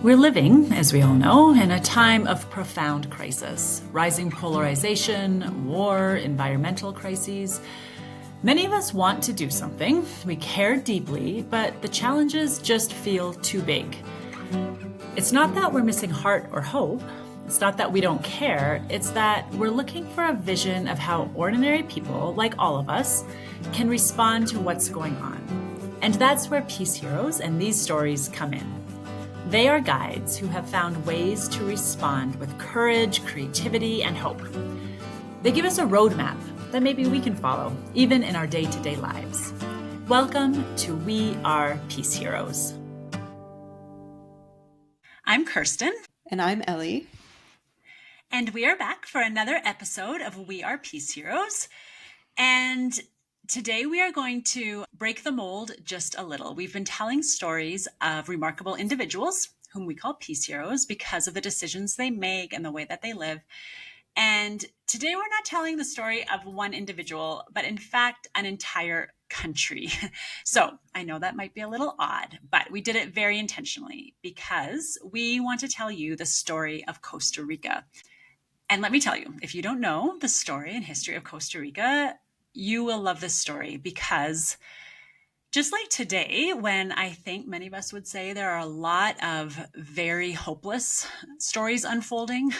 We're living, as we all know, in a time of profound crisis. Rising polarization, war, environmental crises. Many of us want to do something. We care deeply, but the challenges just feel too big. It's not that we're missing heart or hope. It's not that we don't care. It's that we're looking for a vision of how ordinary people, like all of us, can respond to what's going on. And that's where Peace Heroes and these stories come in. They are guides who have found ways to respond with courage, creativity, and hope. They give us a roadmap that maybe we can follow, even in our day-to-day lives. Welcome to We Are Peace Heroes. I'm Kirsten. And I'm Ellie. And we are back for another episode of We Are Peace Heroes. And today we are going to break the mold just a little. We've been telling stories of remarkable individuals whom we call peace heroes because of the decisions they make and the way that they live. And today we're not telling the story of one individual, but in fact, an entire country. So I know that might be a little odd, but we did it very intentionally because we want to tell you the story of Costa Rica. And let me tell you, if you don't know the story and history of Costa Rica, you will love this story because just like today, when I think many of us would say there are a lot of very hopeless stories unfolding,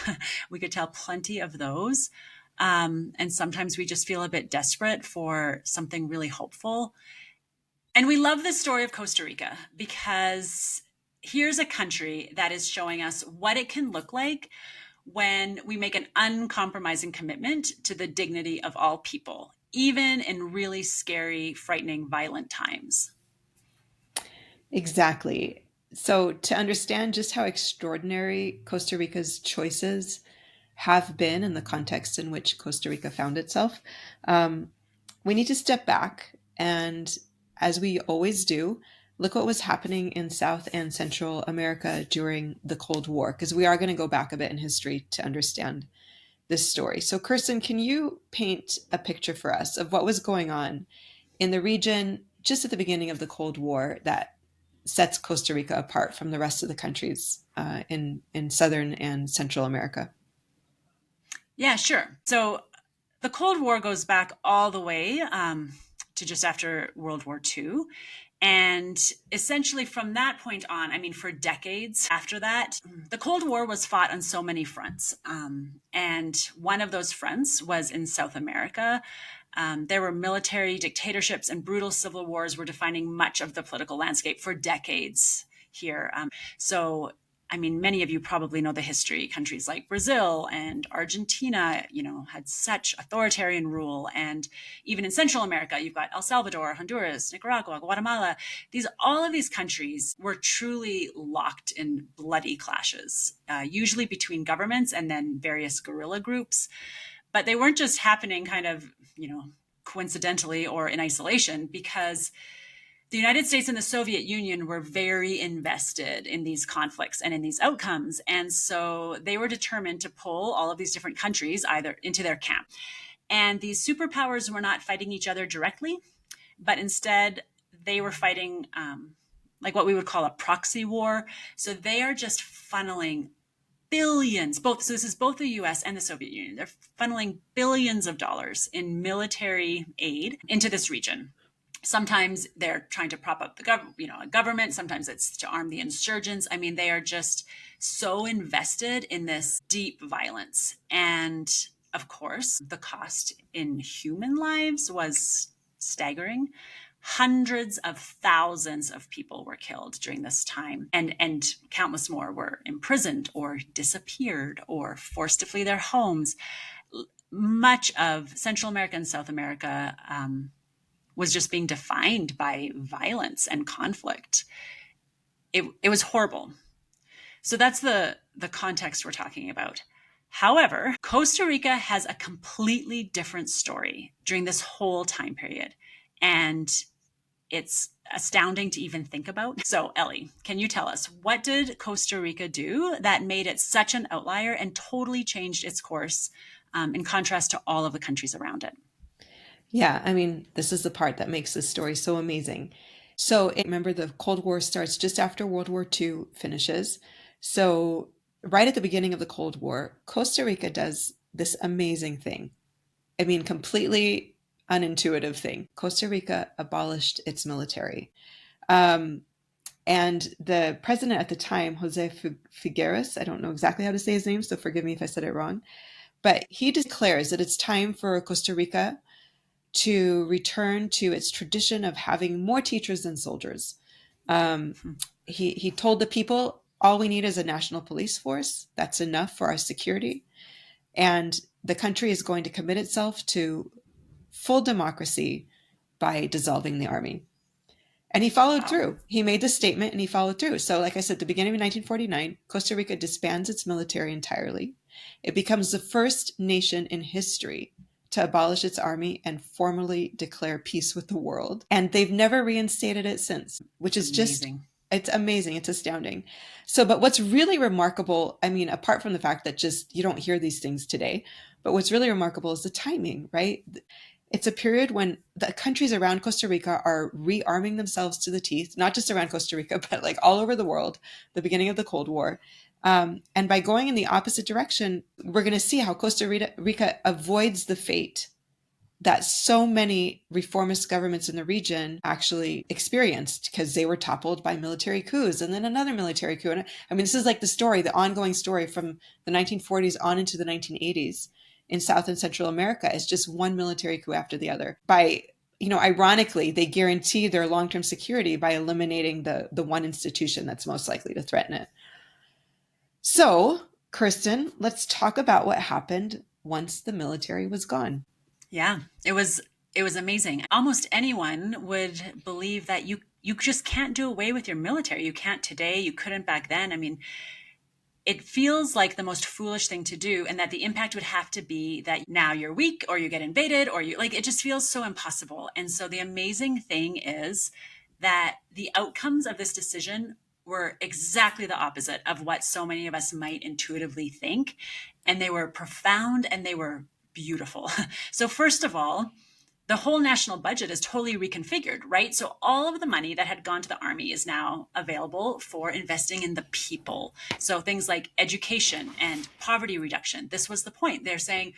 we could tell plenty of those. And sometimes we just feel a bit desperate for something really hopeful. And we love the story of Costa Rica because here's a country that is showing us what it can look like when we make an uncompromising commitment to the dignity of all people, even in really scary, frightening, violent times. Exactly. So to understand just how extraordinary Costa Rica's choices have been in the context in which Costa Rica found itself, we need to step back and, as we always do, look what was happening in South and Central America during the Cold War, because we are going to go back a bit in history to understand this story. So Kirsten, can you paint a picture for us of what was going on in the region just at the beginning of the Cold War that sets Costa Rica apart from the rest of the countries in Southern and Central America? Yeah, sure. So the Cold War goes back all the way to just after World War II. And essentially from that point on, I mean, for decades after that, the Cold War was fought on so many fronts. And one of those fronts was in South America. There were military dictatorships and brutal civil wars were defining much of the political landscape for decades here. So I mean, many of you probably know the history. Countries like Brazil and Argentina, had such authoritarian rule. And even in Central America, you've got El Salvador, Honduras, Nicaragua, Guatemala. All of these countries were truly locked in bloody clashes, usually between governments and then various guerrilla groups. But they weren't just happening kind of, coincidentally or in isolation, because the United States and the Soviet Union were very invested in these conflicts and in these outcomes. And so they were determined to pull all of these different countries either into their camp. And these superpowers were not fighting each other directly, but instead they were fighting like what we would call a proxy war. So they are just funneling billions, so this is both the US and the Soviet Union. They're funneling billions of dollars in military aid into this region. Sometimes they're trying to prop up a government. Sometimes it's to arm the insurgents. I mean, they are just so invested in this deep violence. And of course, the cost in human lives was staggering. Hundreds of thousands of people were killed during this time, and countless more were imprisoned or disappeared or forced to flee their homes. Much of Central America and South America was just being defined by violence and conflict. It was horrible. So that's the context we're talking about. However, Costa Rica has a completely different story during this whole time period. And it's astounding to even think about. So Ellie, can you tell us, what did Costa Rica do that made it such an outlier and totally changed its course in contrast to all of the countries around it? Yeah, I mean, this is the part that makes this story so amazing. So remember, the Cold War starts just after World War II finishes. So, right at the beginning of the Cold War, Costa Rica does this amazing thing. I mean, completely unintuitive thing. Costa Rica abolished its military. Um, and the president at the time, Jose Figueres, I don't know exactly how to say his name, so forgive me if I said it wrong, but he declares that it's time for Costa Rica to return to its tradition of having more teachers than soldiers. Um, he told the people, all we need is a national police force. That's enough for our security. And the country is going to commit itself to full democracy by dissolving the army. And he followed Wow. through. He made the statement and he followed through. So, like I said, at the beginning of 1949, Costa Rica disbands its military entirely. It becomes the first nation in history to abolish its army and formally declare peace with the world. And they've never reinstated it since, which is just, Amazing. it's amazing. It's astounding. So, but what's really remarkable, I mean, apart from the fact that just you don't hear these things today, but what's really remarkable is the timing, right? It's a period when the countries around Costa Rica are rearming themselves to the teeth, not just around Costa Rica, but like all over the world, the beginning of the Cold War. And by going in the opposite direction, we're going to see how Costa Rica avoids the fate that so many reformist governments in the region actually experienced because they were toppled by military coups and then another military coup. And I mean, this is like the story, the ongoing story from the 1940s on into the 1980s in South and Central America. It's just one military coup after the other. By, you know, ironically, they guarantee their long-term security by eliminating the one institution that's most likely to threaten it. So, Kirsten, let's talk about what happened once the military was gone. Yeah, it was amazing. Almost anyone would believe that you just can't do away with your military. You can't today, you couldn't back then. I mean, it feels like the most foolish thing to do, and that the impact would have to be that now you're weak or you get invaded or you like it just feels so impossible. And so the amazing thing is that the outcomes of this decision were exactly the opposite of what so many of us might intuitively think. And they were profound and they were beautiful. So, first of all, the whole national budget is totally reconfigured, right? So all of the money that had gone to the army is now available for investing in the people. So things like education and poverty reduction. This was the point. They're saying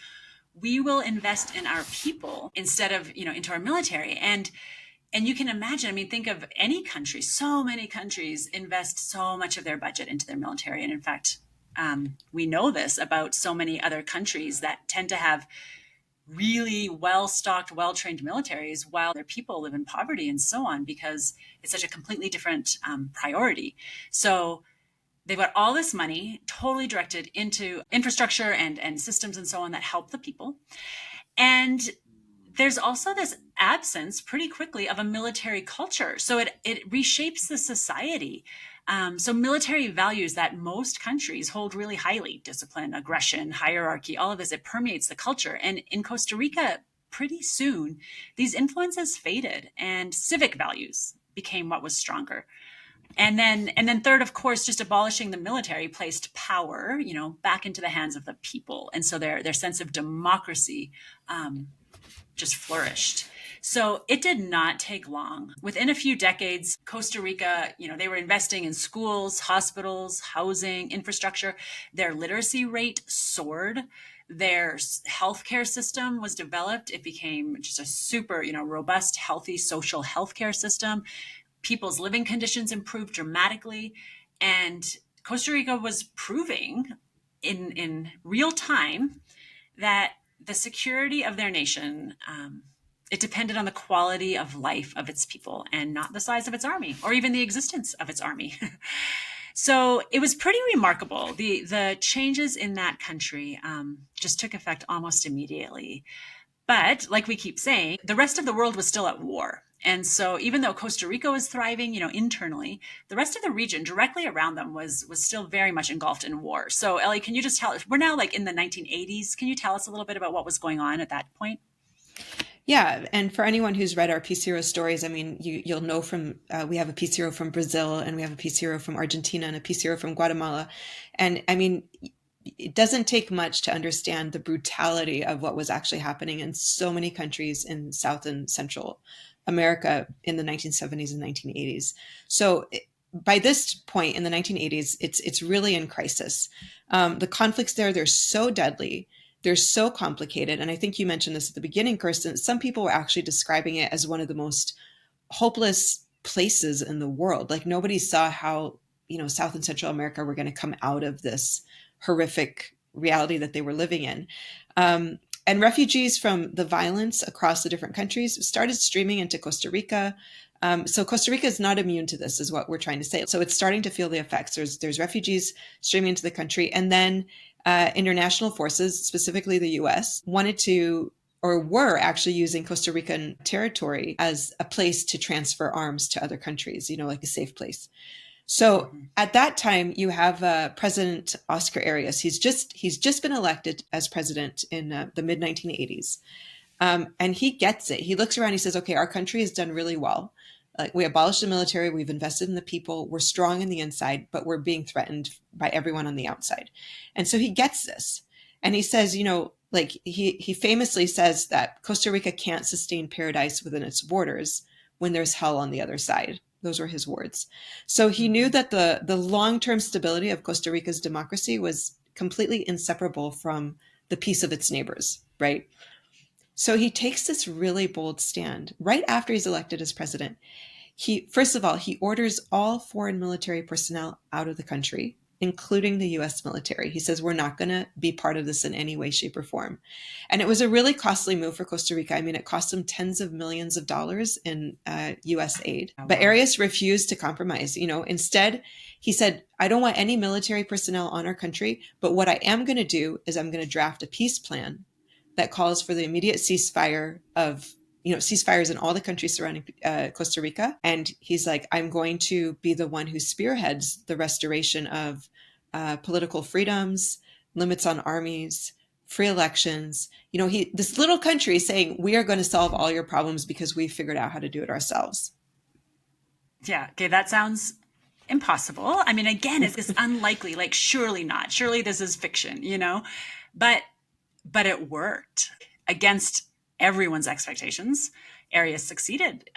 we will invest in our people instead of, into our military. And you can imagine, I mean, think of any country. So many countries invest so much of their budget into their military. And in fact, we know this about so many other countries that tend to have really well stocked, well trained militaries while their people live in poverty and so on, because it's such a completely different priority. So they've got all this money totally directed into infrastructure and systems and so on that help the people. And there's also this absence pretty quickly of a military culture. So it reshapes the society. So military values that most countries hold really highly, discipline, aggression, hierarchy, all of this, it permeates the culture. And in Costa Rica, pretty soon, these influences faded and civic values became what was stronger. And then third, of course, just abolishing the military placed power, back into the hands of the people. And so their sense of democracy just flourished. So it did not take long. Within a few decades, Costa Rica, they were investing in schools, hospitals, housing, infrastructure. Their literacy rate soared. Their healthcare system was developed. It became just a super, robust, healthy social healthcare system. People's living conditions improved dramatically. And Costa Rica was proving in real time that the security of their nation, it depended on the quality of life of its people and not the size of its army or even the existence of its army. So it was pretty remarkable. The changes in that country just took effect almost immediately. But like we keep saying, the rest of the world was still at war. And so even though Costa Rica was thriving, internally, the rest of the region directly around them was still very much engulfed in war. So Ellie, can you just tell us, we're now like in the 1980s. Can you tell us a little bit about what was going on at that point? Yeah, and for anyone who's read our Peace Hero stories, I mean, you'll know from we have a Peace Hero from Brazil, and we have a Peace Hero from Argentina, and a Peace Hero from Guatemala, and I mean, it doesn't take much to understand the brutality of what was actually happening in so many countries in South and Central America in the 1970s and 1980s. So by this point in the 1980s, it's really in crisis. The conflicts there, they're so deadly, they're so complicated, and I think you mentioned this at the beginning, Kirsten. Some people were actually describing it as one of the most hopeless places in the world. Like nobody saw how, South and Central America were going to come out of this horrific reality that they were living in. And refugees from the violence across the different countries started streaming into Costa Rica. So Costa Rica is not immune to this, is what we're trying to say. So it's starting to feel the effects. There's refugees streaming into the country, and then international forces, specifically the U.S., wanted to or were actually using Costa Rican territory as a place to transfer arms to other countries, like a safe place. So Mhm. at that time, you have President Oscar Arias. He's just been elected as president in the mid 1980s, and he gets it. He looks around. He says, "Okay, our country has done really well. We abolished the military. We've invested in the people. We're strong in the inside, but we're being threatened by everyone on the outside." And so he gets this, and he says, like he famously says that Costa Rica can't sustain paradise within its borders when there's hell on the other side. Those were his words. So he knew Mhm. that the long term stability of Costa Rica's democracy was completely inseparable from the peace of its neighbors, right? So he takes this really bold stand right after he's elected as president. He first of all, he orders all foreign military personnel out of the country, including the US military. He says we're not going to be part of this in any way, shape, or form. And it was a really costly move for Costa Rica. I mean, it cost them tens of millions of dollars in US aid. Oh, But wow. Arias refused to compromise. Instead, he said, I don't want any military personnel on our country, but what I am going to do is I'm going to draft a peace plan that calls for the immediate ceasefire of ceasefires in all the countries surrounding Costa Rica. And he's like, I'm going to be the one who spearheads the restoration of political freedoms, limits on armies, free elections. This little country saying, we are going to solve all your problems because we figured out how to do it ourselves. Yeah. Okay. That sounds impossible. I mean, again, it's this unlikely, like, surely not. Surely this is fiction, But it worked against everyone's expectations. Arias succeeded.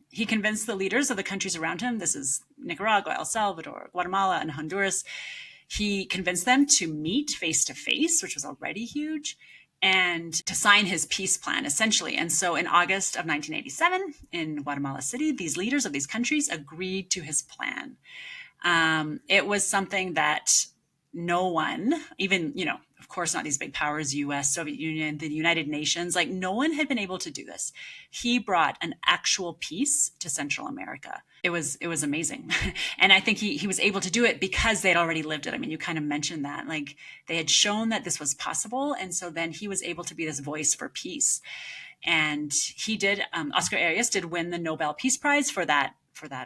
He convinced the leaders of the countries around him. This is Nicaragua, El Salvador, Guatemala, and Honduras. He convinced them to meet face to face, which was already huge, and to sign his peace plan, essentially. And so in August of 1987, in Guatemala City, these leaders of these countries agreed to his plan. It was something that no one, even, of course, not these big powers, US, Soviet Union, the United Nations, like no one had been able to do this. He brought an actual peace to Central America. It was amazing. And I think he was able to do it because they'd already lived it. I mean, you kind of mentioned that. Like they had shown that this was possible. And so then he was able to be this voice for peace. And he did, Oscar Arias did win the Nobel Peace Prize for that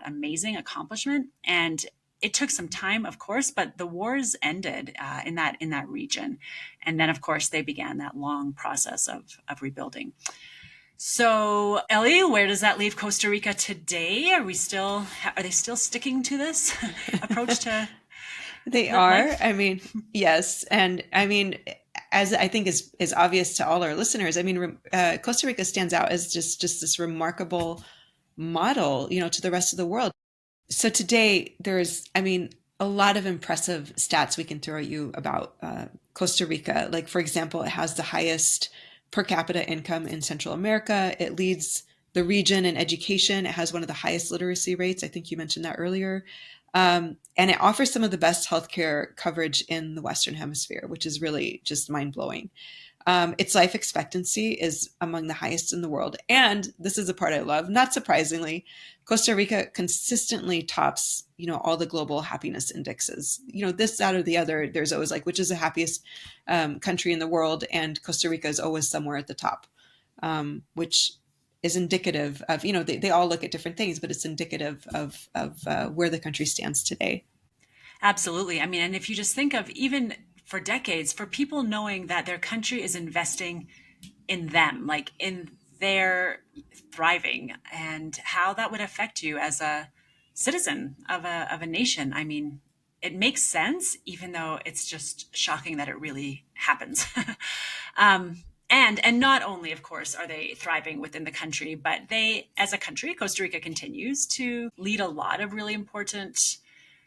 amazing accomplishment. And it took some time, of course, but the wars ended in that region, and then, of course, they began that long process of rebuilding. So, Ellie, where does that leave Costa Rica today? Are they still sticking to this approach to They are. life? I mean, yes. And I mean, as I think is obvious to all our listeners, I mean, Costa Rica stands out as just this remarkable model, to the rest of the world. So today, there's, I mean, a lot of impressive stats we can throw at you about Costa Rica. Like, for example, it has the highest per capita income in Central America. It leads the region in education. It has one of the highest literacy rates. I think you mentioned that earlier. And it offers some of the best healthcare coverage in the Western Hemisphere, which is really just mind blowing. Its life expectancy is among the highest in the world. And this is the part I love. Not surprisingly, Costa Rica consistently tops, all the global happiness indexes. This, that, or the other, there's always like, which is the happiest country in the world? And Costa Rica is always somewhere at the top, which is indicative of, they all look at different things, but it's indicative of where the country stands today. Absolutely. I mean, and if you just think of even for decades, for people knowing that their country is investing in them, like in their thriving, and how that would affect you as a citizen of a nation. I mean, it makes sense, even though it's just shocking that it really happens. um, And not only, of course, are they thriving within the country, but they, as a country, Costa Rica continues to lead a lot of really important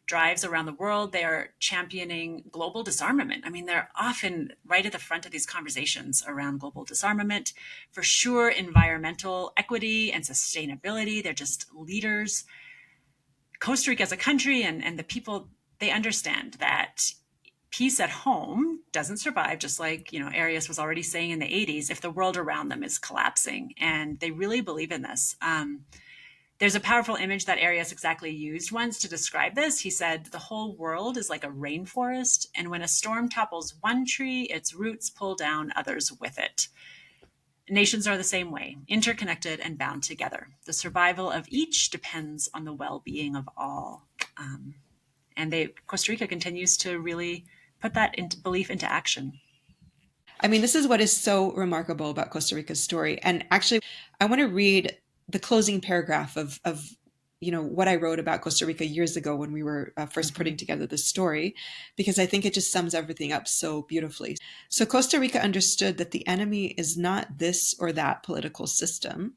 drives around the world. They are championing global disarmament. I mean, they're often right at the front of these conversations around global disarmament. For sure, environmental equity and sustainability. They're just leaders. Costa Rica as a country and the people, they understand that peace at home doesn't survive, just like, Arias was already saying in the 80s, if the world around them is collapsing. And they really believe in this. There's a powerful image that Arias exactly used once to describe this. He said, the whole world is like a rainforest, and when a storm topples one tree, its roots pull down others with it. Nations are the same way, interconnected and bound together. The survival of each depends on the well-being of all. And Costa Rica continues to really put that into belief into action. I mean, this is what is so remarkable about Costa Rica's story. And actually, I want to read the closing paragraph of what I wrote about Costa Rica years ago when we were first Mm-hmm. putting together this story, because I think it just sums everything up so beautifully. So Costa Rica understood that the enemy is not this or that political system.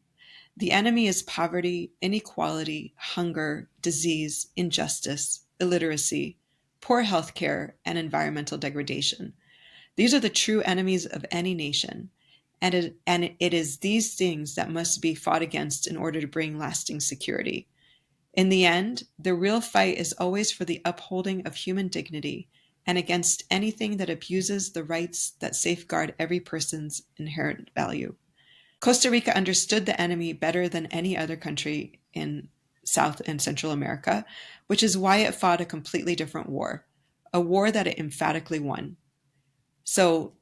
The enemy is poverty, inequality, hunger, disease, injustice, illiteracy, poor healthcare, and environmental degradation. These are the true enemies of any nation, and it is these things that must be fought against in order to bring lasting security. In the end, the real fight is always for the upholding of human dignity and against anything that abuses the rights that safeguard every person's inherent value. Costa Rica understood the enemy better than any other country in South and Central America, which is why it fought a completely different war, a war that it emphatically won. So,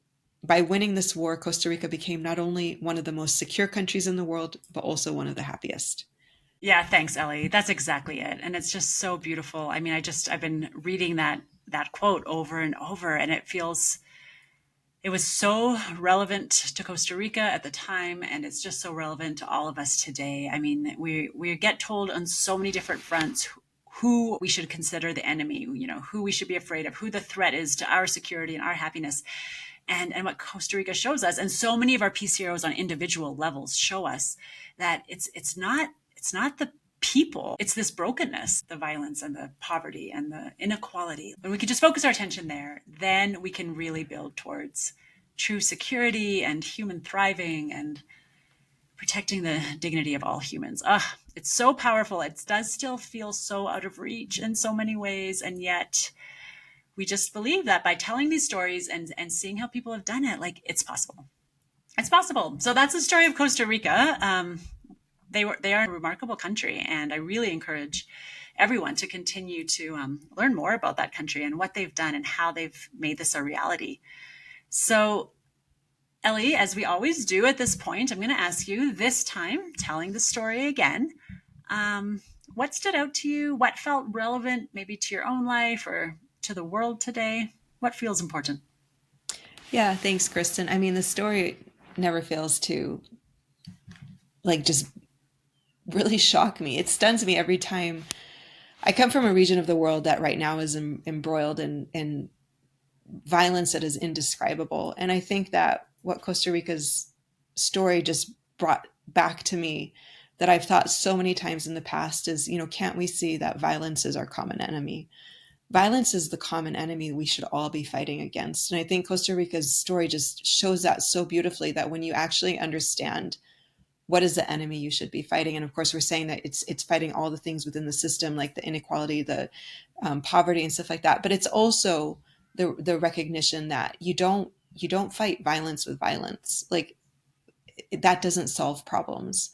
by winning this war, Costa Rica became not only one of the most secure countries in the world, but also one of the happiest. Yeah, thanks, Ellie. That's exactly it. And it's just so beautiful. I mean, I've been reading that quote over and over, and it was so relevant to Costa Rica at the time, and it's just so relevant to all of us today. I mean, we get told on so many different fronts who we should consider the enemy, who we should be afraid of, who the threat is to our security and our happiness. And what Costa Rica shows us, and so many of our peace heroes on individual levels show us that it's not the people, it's this brokenness, the violence and the poverty and the inequality. When we can just focus our attention there, then we can really build towards true security and human thriving and protecting the dignity of all humans. It's so powerful. It does still feel so out of reach in so many ways, and yet we just believe that by telling these stories and seeing how people have done it, like, it's possible. It's possible. So that's the story of Costa Rica. They are a remarkable country, and I really encourage everyone to continue to learn more about that country and what they've done and how they've made this a reality. So, Ellie, as we always do at this point, I'm going to ask you this time, telling the story again. Um, what stood out to you? What felt relevant, maybe to your own life or to the world today? What feels important? Yeah, thanks, Kristen. I mean, the story never fails to just really shock me. It stuns me every time. I come from a region of the world that right now is embroiled in violence that is indescribable. And I think that what Costa Rica's story just brought back to me that I've thought so many times in the past is, can't we see that violence is our common enemy? Violence is the common enemy we should all be fighting against. And I think Costa Rica's story just shows that so beautifully, that when you actually understand what is the enemy you should be fighting, and of course we're saying that it's fighting all the things within the system, like the inequality, the poverty and stuff like that, but it's also the recognition that you don't fight violence with violence. Like, that doesn't solve problems.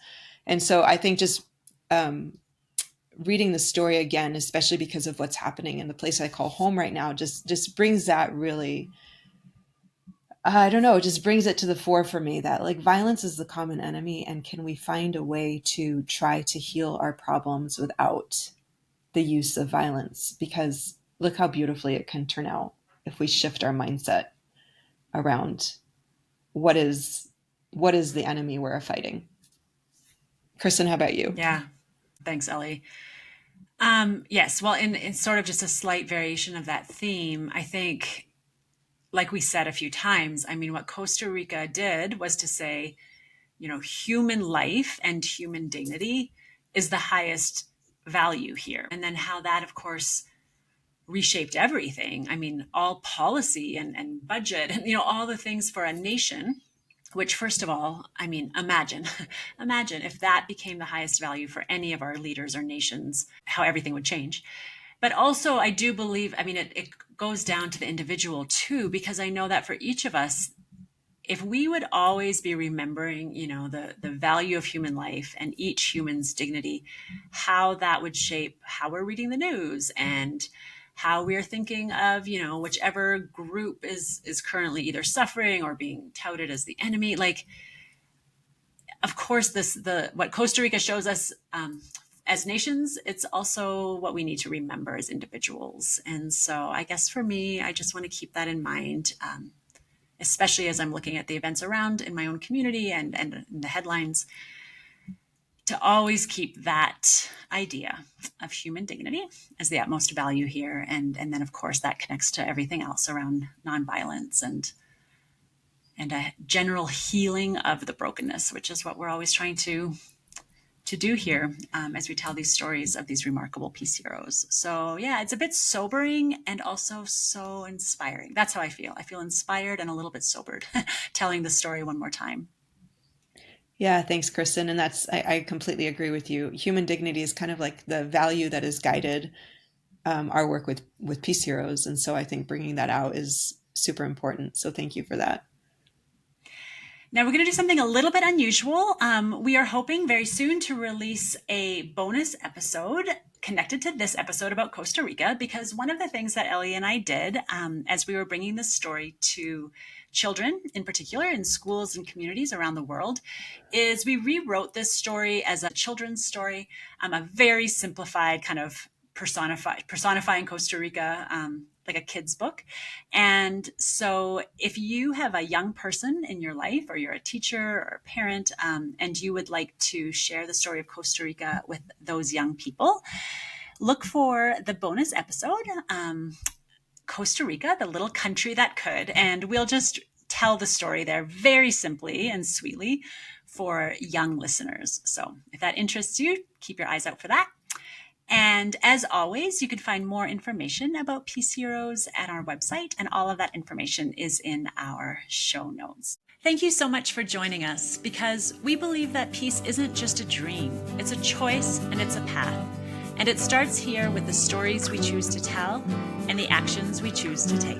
And so I think just um, reading the story again, especially because of what's happening in the place I call home right now, just brings that really, I don't know, it just brings it to the fore for me that, like, violence is the common enemy, and can we find a way to try to heal our problems without the use of violence? Because look how beautifully it can turn out if we shift our mindset around what is the enemy we're fighting. Kristen, how about you? Yeah, thanks, Ellie. Yes, well, in sort of just a slight variation of that theme, I think like we said a few times, I mean, what Costa Rica did was to say, human life and human dignity is the highest value here. And then how that, of course, reshaped everything. I mean, all policy and budget and, all the things for a nation, which, first of all, I mean, imagine, imagine if that became the highest value for any of our leaders or nations, how everything would change. But also, I do believe, I mean, it goes down to the individual too, because I know that for each of us, if we would always be remembering, the value of human life and each human's dignity, how that would shape how we're reading the news and how we're thinking of, whichever group is currently either suffering or being touted as the enemy. Like, of course, what Costa Rica shows us as nations, it's also what we need to remember as individuals. And so I guess for me, I just want to keep that in mind, especially as I'm looking at the events around in my own community and in the headlines, to always keep that idea of human dignity as the utmost value here. And then, of course, that connects to everything else around nonviolence and a general healing of the brokenness, which is what we're always trying to do here as we tell these stories of these remarkable peace heroes. So yeah, it's a bit sobering and also so inspiring. That's how I feel. I feel inspired and a little bit sobered telling the story one more time. Yeah, thanks, Kristen. And I completely agree with you. Human dignity is kind of like the value that has guided our work with peace heroes. And so I think bringing that out is super important. So thank you for that. Now we're going to do something a little bit unusual. We are hoping very soon to release a bonus episode connected to this episode about Costa Rica, because one of the things that Ellie and I did as we were bringing this story to children, in particular in schools and communities around the world, is we rewrote this story as a children's story, a very simplified kind of personifying Costa Rica, like a kid's book. And so if you have a young person in your life, or you're a teacher or a parent, and you would like to share the story of Costa Rica with those young people, look for the bonus episode, Costa Rica, the little country that could, and we'll just tell the story there very simply and sweetly for young listeners. So if that interests you, keep your eyes out for that. And as always, you can find more information about Peace Heroes at our website, and all of that information is in our show notes. Thank you so much for joining us, because we believe that peace isn't just a dream, it's a choice and it's a path. And it starts here with the stories we choose to tell and the actions we choose to take.